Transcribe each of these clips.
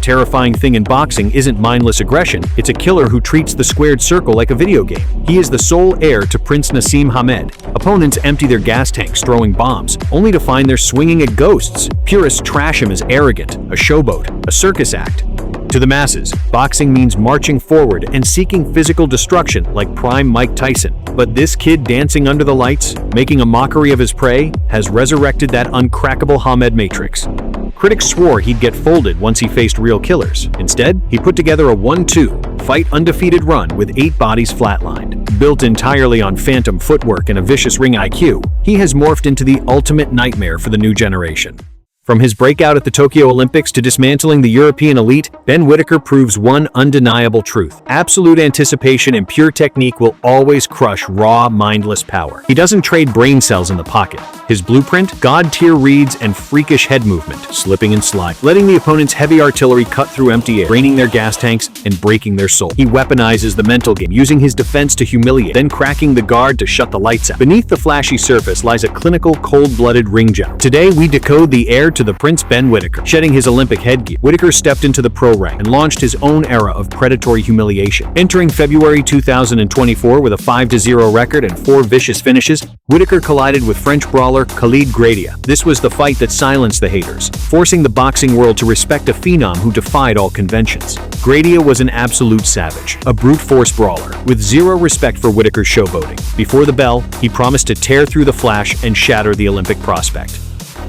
terrifying thing in boxing isn't mindless aggression, it's a killer who treats the squared circle like a video game. He is the sole heir to Prince Naseem Hamed. Opponents empty their gas tanks throwing bombs, only to find they're swinging at ghosts. Purists trash him as arrogant, a showboat, a circus act. To the masses, boxing means marching forward and seeking physical destruction like prime Mike Tyson. But this kid dancing under the lights, making a mockery of his prey, has resurrected that uncrackable Hamed matrix. Critics swore he'd get folded once he faced real killers. Instead, he put together a 1-2, fight undefeated run with 8 bodies flatlined. Built entirely on phantom footwork and a vicious ring IQ, he has morphed into the ultimate nightmare for the new generation. From his breakout at the Tokyo Olympics to dismantling the European elite, Ben Whittaker proves one undeniable truth. Absolute anticipation and pure technique will always crush raw, mindless power. He doesn't trade brain cells in the pocket. His blueprint? God-tier reads and freakish head movement, slipping and sliding, letting the opponent's heavy artillery cut through empty air, draining their gas tanks and breaking their soul. He weaponizes the mental game, using his defense to humiliate, then cracking the guard to shut the lights out. Beneath the flashy surface lies a clinical, cold-blooded ring general. Today, we decode the heir to the Prince Ben Whittaker. Shedding his Olympic headgear, Whittaker stepped into the pro rank and launched his own era of predatory humiliation. Entering February 2024 with a 5-0 record and 4 vicious finishes, Whittaker collided with French brawler Khalid Gradia. This was the fight that silenced the haters, forcing the boxing world to respect a phenom who defied all conventions. Gradia was an absolute savage, a brute force brawler, with zero respect for Whittaker's showboating. Before the bell, he promised to tear through the flash and shatter the Olympic prospect.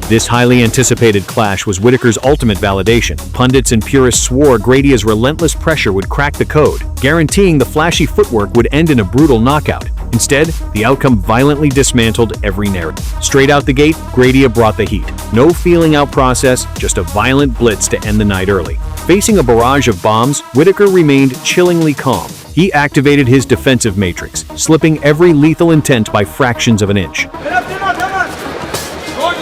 This highly anticipated clash was Whittaker's ultimate validation. Pundits and purists swore Gradia's relentless pressure would crack the code, guaranteeing the flashy footwork would end in a brutal knockout. Instead, the outcome violently dismantled every narrative. Straight out the gate, Gradia brought the heat. No feeling-out process, just a violent blitz to end the night early. Facing a barrage of bombs, Whittaker remained chillingly calm. He activated his defensive matrix, slipping every lethal intent by fractions of an inch.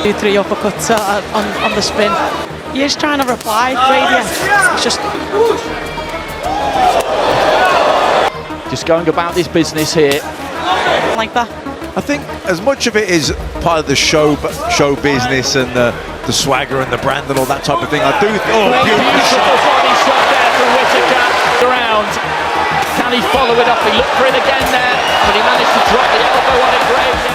2-3 uppercuts on the spin. He is trying to reply, Gradia. It's just going about this business here. Like that. I think as much of it is part of the show business and the swagger and the brand and all that type of thing. I do. Beautiful body shot there from Whittaker. Around. Can he follow it up? He looked for it again there, but he managed to drop the elbow on it. Gradia.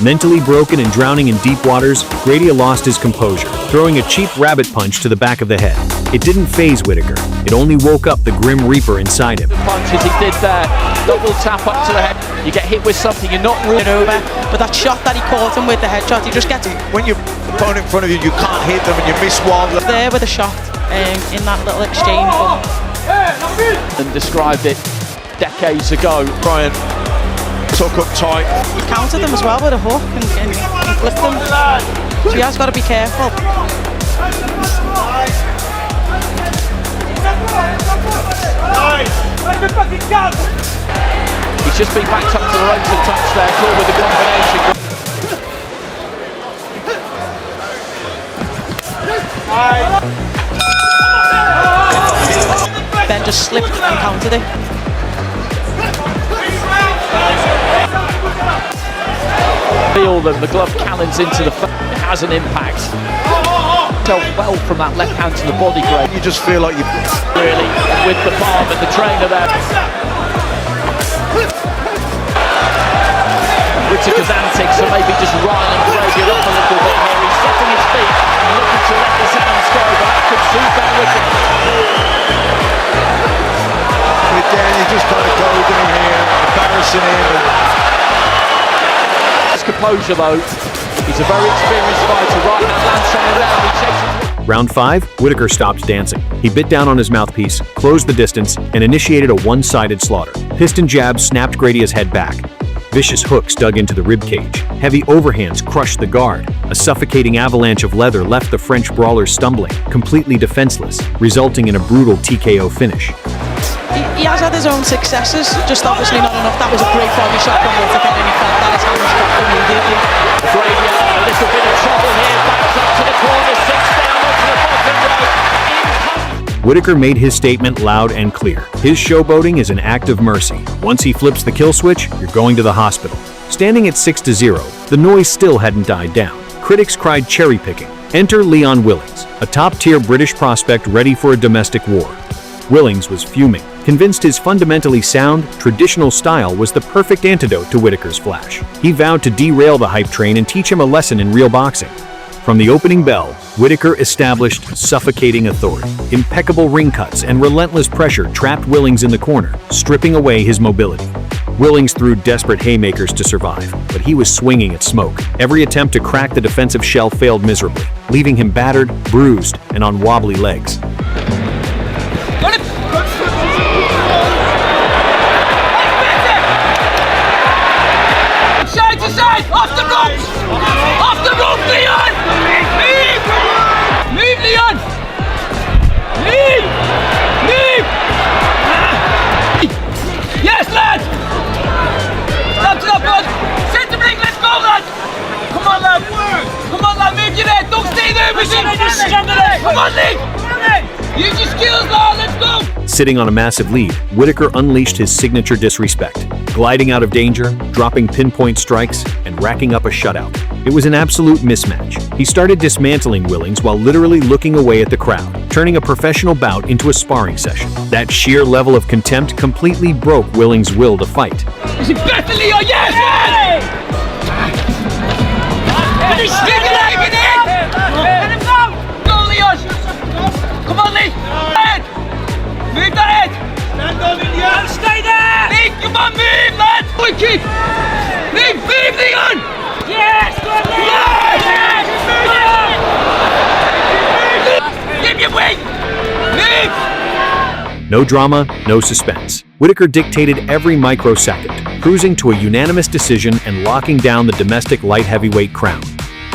Mentally broken and drowning in deep waters, Gradia lost his composure, throwing a cheap rabbit punch to the back of the head. It didn't faze Whittaker. It only woke up the grim reaper inside him. Punches he did there, double tap up to the head. You get hit with something you're not really over, but that shot that he caught him with the headshot, he just gets when your opponent in front of you, you can't hit them and you miss one. There with a shot in that little exchange. And described it decades ago. Brian took up tight. He countered them as well with a hook and flipped them. So he has got to be careful. He's just been backed up to the ropes and touched there, caught with the combination. Ben just slipped and countered it. Feel them, the glove cannons into the face. It has an impact. So well from that left hand to the body, Greg. You just feel like you really with the palm and the trainer there. Whittaker's antics are maybe just riling Gradia up a little bit here. He's setting his feet and looking to let his hands go, but that could suit Ben Whittaker. Again, he just kind of goes in here, embarrassing him. Composure though, he's a very experienced fighter. Right hand lands somewhere down, he chases. Round 5, Whittaker stopped dancing. He bit down on his mouthpiece, closed the distance, and initiated a one-sided slaughter. Piston jabs snapped Gradia's head back. Vicious hooks dug into the ribcage. Heavy overhands crushed the guard. A suffocating avalanche of leather left the French brawler stumbling, completely defenseless, resulting in a brutal TKO finish. He has had his own successes, just obviously not enough. That was a great body shot from Whittaker, and he felt that his hands dropped immediately. Gradia, a little bit of trouble here, backs up to the corner, sits down onto the bottom rope. Whittaker made his statement loud and clear. His showboating is an act of mercy. Once he flips the kill switch, you're going to the hospital. Standing at 6-0, the noise still hadn't died down. Critics cried cherry picking, Enter Leon Willings, a top-tier British prospect ready for a domestic war. Willings was fuming, convinced his fundamentally sound, traditional style was the perfect antidote to Whittaker's flash. He vowed to derail the hype train and teach him a lesson in real boxing. From the opening bell, Whittaker established suffocating authority. Impeccable ring cuts and relentless pressure trapped Willings in the corner, stripping away his mobility. Willings threw desperate haymakers to survive, but he was swinging at smoke. Every attempt to crack the defensive shell failed miserably, leaving him battered, bruised, and on wobbly legs. Side to side, off the ropes! Off the rope, Leon! Move! Move, Leon! Move! Move! Yes, lad! Stop to that, bud! Set the ring, let's go, lad! Come on, lad! Come on, lad, move your head! Don't stay there, come on, Lee! Use your skills, lad, let's go! Sitting on a massive lead, Whittaker unleashed his signature disrespect, gliding out of danger, dropping pinpoint strikes, and racking up a shutout. It was an absolute mismatch. He started dismantling Willings while literally looking away at the crowd, turning a professional bout into a sparring session. That sheer level of contempt completely broke Willings' will to fight. Is it better, Leo? Yes! Yes! Finish stick it out, get in! Let him go! Go, Leon! Come on, Lee! Head! Move the head! Stand on, Leon! Stay there! Lee, come on, move, lad! Wicked! Lee, move, Leon! Yes! Go on, Leon! Yes! Give your wing! Move! No drama, no suspense. Whittaker dictated every microsecond, cruising to a unanimous decision and locking down the domestic light heavyweight crown.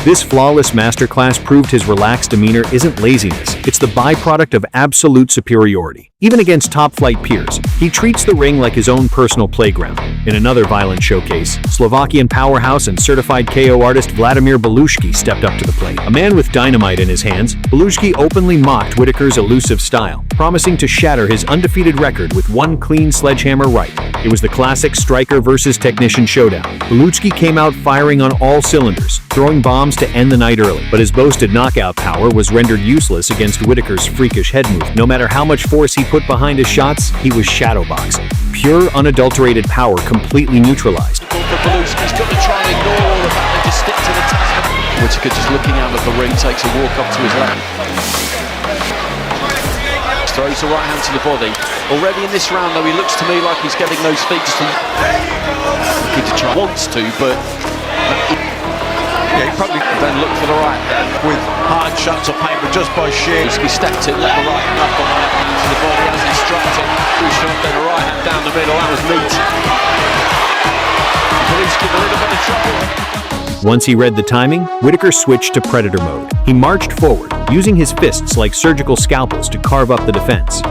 This flawless masterclass proved his relaxed demeanor isn't laziness, it's the byproduct of absolute superiority. Even against top-flight peers, he treats the ring like his own personal playground. In another violent showcase, Slovakian powerhouse and certified KO artist Vladimir Belushki stepped up to the plate. A man with dynamite in his hands, Belushki openly mocked Whittaker's elusive style, promising to shatter his undefeated record with one clean sledgehammer right. It was the classic striker versus technician showdown. Belushki came out firing on all cylinders, throwing bombs to end the night early, but his boasted knockout power was rendered useless against Whittaker's freakish head move. No matter how much force he put behind his shots, he was shadowboxing. Pure, unadulterated power completely neutralized. Belushki's got to try and ignore all of that and just stick to the task. Whittaker just looking out of the ring, takes a walk up to his left. Throws the right hand to the body. Already in this round, though, he looks to me like he's getting those feet just looking to try. Wants to, but Yeah, he probably then look for the right hand. with hard shots of pain, but just by sheer. He stepped it, let the right hand up on the left hand to the body as instructed. Two shot, then a right hand down the middle. That was neat. Belushki in a little bit of trouble. Once he read the timing, Whittaker switched to predator mode. He marched forward, using his fists like surgical scalpels to carve up the defense,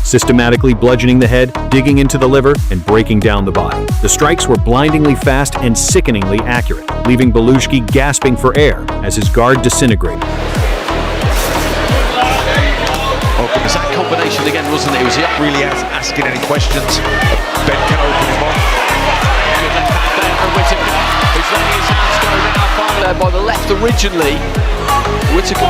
systematically bludgeoning the head, digging into the liver, and breaking down the body. The strikes were blindingly fast and sickeningly accurate, leaving Belushki gasping for air as his guard disintegrated. Oh, it was that combination again, wasn't it? It was the Really asking any questions. Ben can open him up. good left hand there from Whittaker, who's letting his hands go now finally there by the left originally. Whittaker.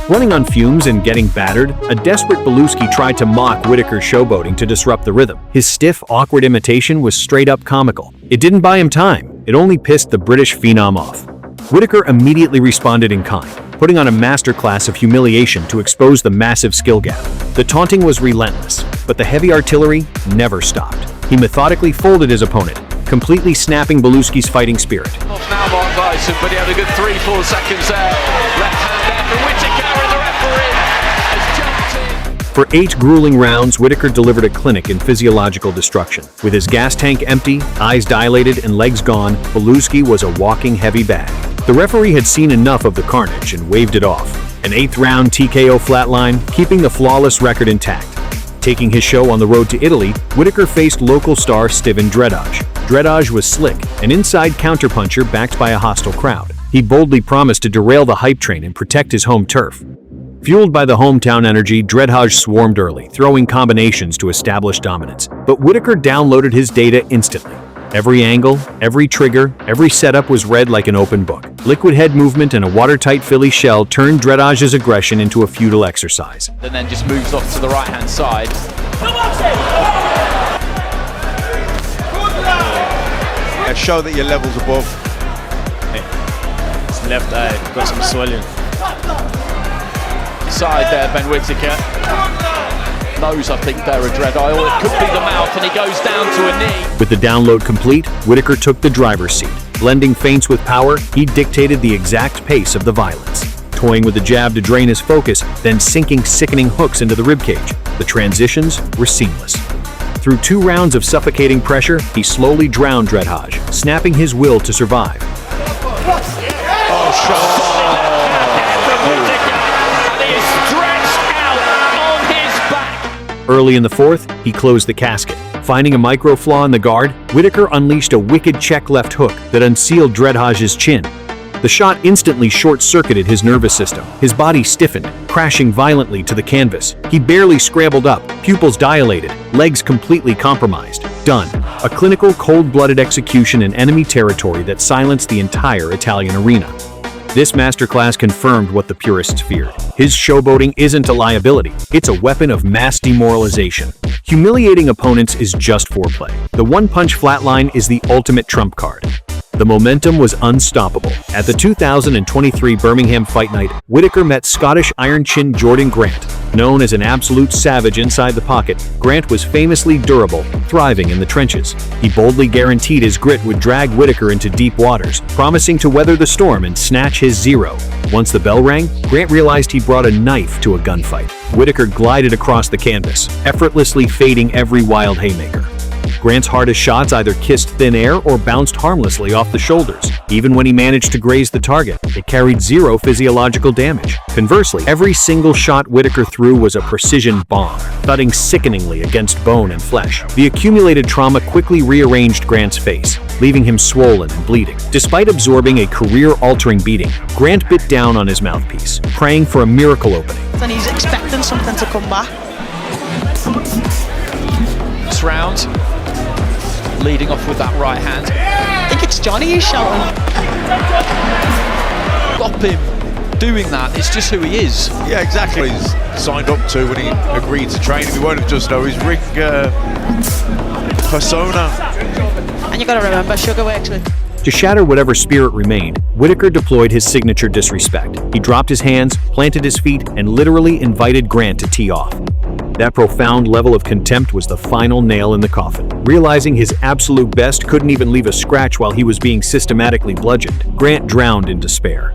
Running on fumes and getting battered, a desperate Belushki tried to mock Whittaker's showboating to disrupt the rhythm. His stiff, awkward imitation was straight-up comical. It didn't buy him time, it only pissed the British phenom off. Whittaker immediately responded in kind, putting on a masterclass of humiliation to expose the massive skill gap. The taunting was relentless, but the heavy artillery never stopped. He methodically folded his opponent, completely snapping Belushki's fighting spirit. Off now, Mark Tyson, but he had a good 3-4 seconds there. Left hand there for Whittaker, and the referee has jumped in. For 8 grueling rounds, Whittaker delivered a clinic in physiological destruction. With his gas tank empty, eyes dilated, and legs gone, Belushki was a walking heavy bag. The referee had seen enough of the carnage and waved it off. An 8th round TKO flatline, keeping the flawless record intact. Taking his show on the road to Italy, Whittaker faced local star Steven Dredage. Dredage was slick, an inside counterpuncher backed by a hostile crowd. He boldly promised to derail the hype train and protect his home turf. Fueled by the hometown energy, Dreadhaj swarmed early, throwing combinations to establish dominance. But Whittaker downloaded his data instantly. Every angle, every trigger, every setup was read like an open book. Liquid head movement and a watertight Philly shell turned Dreadhaj's aggression into a futile exercise. And then just moves off to the right-hand side. Show that your level's above. His left eye got some swelling. Side there, Ben Whittaker. Nose, I think, there, a Dreadhaj, or it could be the mouth, and he goes down to a knee. With the download complete, Whittaker took the driver's seat. Blending feints with power, he dictated the exact pace of the violence. Toying with the jab to drain his focus, then sinking sickening hooks into the ribcage. The transitions were seamless. Through 2 rounds of suffocating pressure, he slowly drowned Dreadhaj, snapping his will to survive. Early in the 4th, he closed the casket. Finding a micro flaw in the guard, Whittaker unleashed a wicked check left hook that unsealed Dreadhaj's chin. The shot instantly short-circuited his nervous system. His body stiffened, crashing violently to the canvas. He barely scrambled up, pupils dilated, legs completely compromised. Done. A clinical, cold-blooded execution in enemy territory that silenced the entire Italian arena. This masterclass confirmed what the purists feared. His showboating isn't a liability, it's a weapon of mass demoralization. Humiliating opponents is just foreplay. The one-punch flatline is the ultimate trump card. The momentum was unstoppable. At the 2023 Birmingham Fight Night, Whittaker met Scottish Iron Chin Jordan Grant. Known as an absolute savage inside the pocket, Grant was famously durable, thriving in the trenches. He boldly guaranteed his grit would drag Whittaker into deep waters, promising to weather the storm and snatch his zero. Once the bell rang, Grant realized he brought a knife to a gunfight. Whittaker glided across the canvas, effortlessly fading every wild haymaker. Grant's hardest shots either kissed thin air or bounced harmlessly off the shoulders. Even when he managed to graze the target, it carried 0 physiological damage. Conversely, every single shot Whittaker threw was a precision bomb, thudding sickeningly against bone and flesh. The accumulated trauma quickly rearranged Grant's face, leaving him swollen and bleeding. Despite absorbing a career-altering beating, Grant bit down on his mouthpiece, praying for a miracle opening. And he's expecting something to come back. This round, leading off with that right hand. I think it's Johnny who's shouting. Stop him doing that, it's just who he is. Yeah, exactly. He's signed up to when he agreed to train him. He won't have just know his ring persona. And you got to remember, sugar works with. To shatter whatever spirit remained, Whittaker deployed his signature disrespect. He dropped his hands, planted his feet, and literally invited Grant to tee off. That profound level of contempt was the final nail in the coffin. Realizing his absolute best couldn't even leave a scratch while he was being systematically bludgeoned, Grant drowned in despair.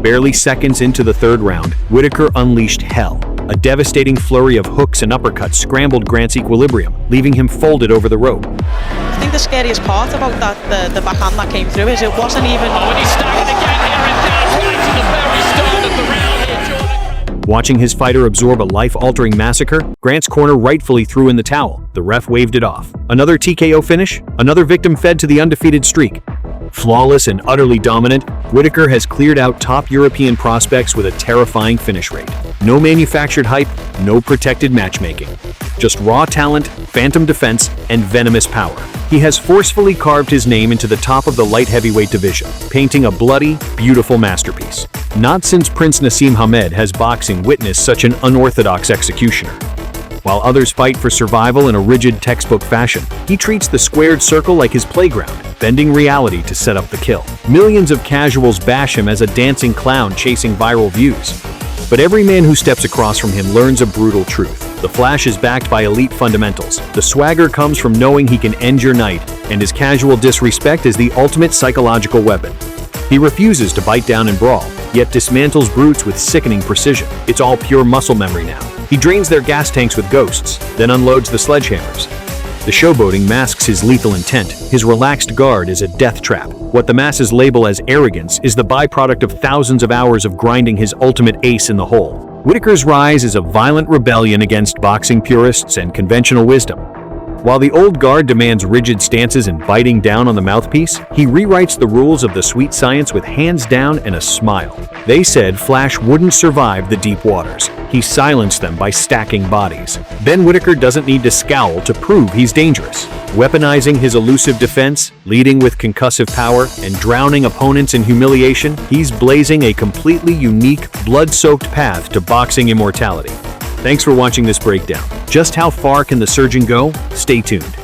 Barely seconds into the 3rd round, Whittaker unleashed hell. A devastating flurry of hooks and uppercuts scrambled Grant's equilibrium, leaving him folded over the rope. I think the scariest part about that, the backhand that came through is it wasn't even... When he staggered again here and down right to the very start of the round here, Jordan. Watching his fighter absorb a life-altering massacre, Grant's corner rightfully threw in the towel. The ref waved it off. Another TKO finish? Another victim fed to the undefeated streak. Flawless and utterly dominant, Whittaker has cleared out top European prospects with a terrifying finish rate. No manufactured hype, no protected matchmaking. Just raw talent, phantom defense, and venomous power. He has forcefully carved his name into the top of the light heavyweight division, painting a bloody, beautiful masterpiece. Not since Prince Naseem Hamed has boxing witnessed such an unorthodox executioner. While others fight for survival in a rigid textbook fashion, he treats the squared circle like his playground, bending reality to set up the kill. Millions of casuals bash him as a dancing clown chasing viral views. But every man who steps across from him learns a brutal truth. The flash is backed by elite fundamentals. The swagger comes from knowing he can end your night, and his casual disrespect is the ultimate psychological weapon. He refuses to bite down and brawl, yet dismantles brutes with sickening precision. It's all pure muscle memory now. He drains their gas tanks with ghosts, then unloads the sledgehammers. The showboating masks his lethal intent. His relaxed guard is a death trap. What the masses label as arrogance is the byproduct of thousands of hours of grinding his ultimate ace in the hole. Whittaker's rise is a violent rebellion against boxing purists and conventional wisdom. While the old guard demands rigid stances and biting down on the mouthpiece, he rewrites the rules of the sweet science with hands down and a smile. They said Flash wouldn't survive the deep waters. He silenced them by stacking bodies. Ben Whittaker doesn't need to scowl to prove he's dangerous. Weaponizing his elusive defense, leading with concussive power, and drowning opponents in humiliation, he's blazing a completely unique, blood-soaked path to boxing immortality. Thanks for watching this breakdown. Just how far can the surgeon go? Stay tuned.